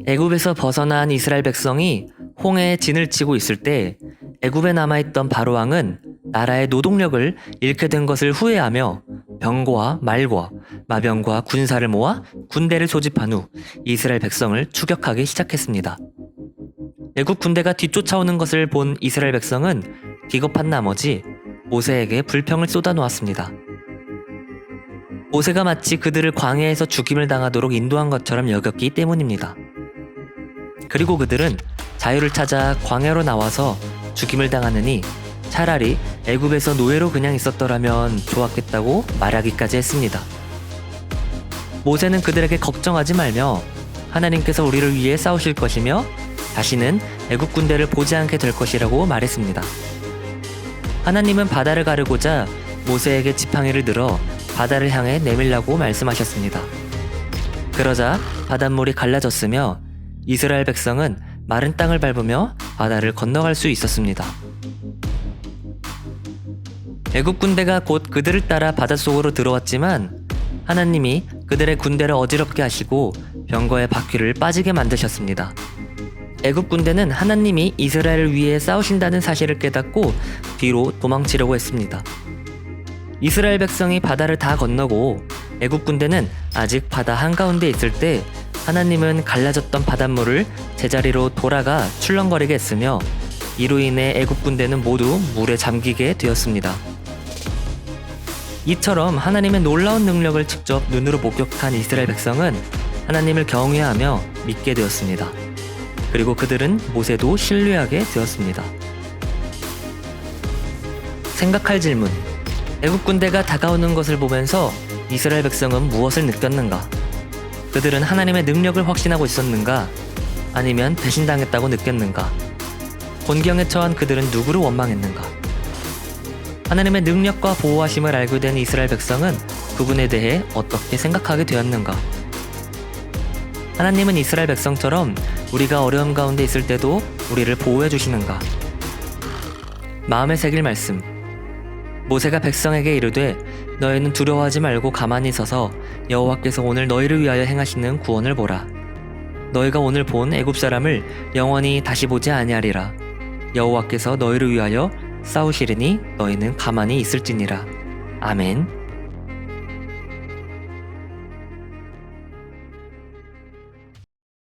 애굽에서 벗어난 이스라엘 백성이 홍해에 진을 치고 있을 때 애굽에 남아있던 바로왕은 나라의 노동력을 잃게 된 것을 후회하며 병거와 말과 마병과 군사를 모아 군대를 소집한 후 이스라엘 백성을 추격하기 시작했습니다. 애굽 군대가 뒤쫓아오는 것을 본 이스라엘 백성은 기겁한 나머지 모세에게 불평을 쏟아놓았습니다. 모세가 마치 그들을 광야에서 죽임을 당하도록 인도한 것처럼 여겼기 때문입니다. 그리고 그들은 자유를 찾아 광야로 나와서 죽임을 당하느니 차라리 애굽에서 노예로 그냥 있었더라면 좋았겠다고 말하기까지 했습니다. 모세는 그들에게 걱정하지 말며 하나님께서 우리를 위해 싸우실 것이며 다시는 애굽 군대를 보지 않게 될 것이라고 말했습니다. 하나님은 바다를 가르고자 모세에게 지팡이를 들어 바다를 향해 내밀라고 말씀하셨습니다. 그러자 바닷물이 갈라졌으며 이스라엘 백성은 마른 땅을 밟으며 바다를 건너갈 수 있었습니다. 애굽 군대가 곧 그들을 따라 바닷속으로 들어왔지만 하나님이 그들의 군대를 어지럽게 하시고 병거의 바퀴를 빠지게 만드셨습니다. 애굽 군대는 하나님이 이스라엘을 위해 싸우신다는 사실을 깨닫고 뒤로 도망치려고 했습니다. 이스라엘 백성이 바다를 다 건너고 애굽 군대는 아직 바다 한가운데 있을 때 하나님은 갈라졌던 바닷물을 제자리로 돌아가 출렁거리게 했으며 이로 인해 애굽 군대는 모두 물에 잠기게 되었습니다. 이처럼 하나님의 놀라운 능력을 직접 눈으로 목격한 이스라엘 백성은 하나님을 경외하며 믿게 되었습니다. 그리고 그들은 모세도 신뢰하게 되었습니다. 생각할 질문. 애굽 군대가 다가오는 것을 보면서 이스라엘 백성은 무엇을 느꼈는가? 그들은 하나님의 능력을 확신하고 있었는가? 아니면 배신당했다고 느꼈는가? 곤경에 처한 그들은 누구를 원망했는가? 하나님의 능력과 보호하심을 알게 된 이스라엘 백성은 그분에 대해 어떻게 생각하게 되었는가? 하나님은 이스라엘 백성처럼 우리가 어려움 가운데 있을 때도 우리를 보호해 주시는가? 마음에 새길 말씀. 모세가 백성에게 이르되 너희는 두려워하지 말고 가만히 서서 여호와께서 오늘 너희를 위하여 행하시는 구원을 보라. 너희가 오늘 본 애굽 사람을 영원히 다시 보지 아니하리라. 여호와께서 너희를 위하여 싸우시리니 너희는 가만히 있을지니라. 아멘.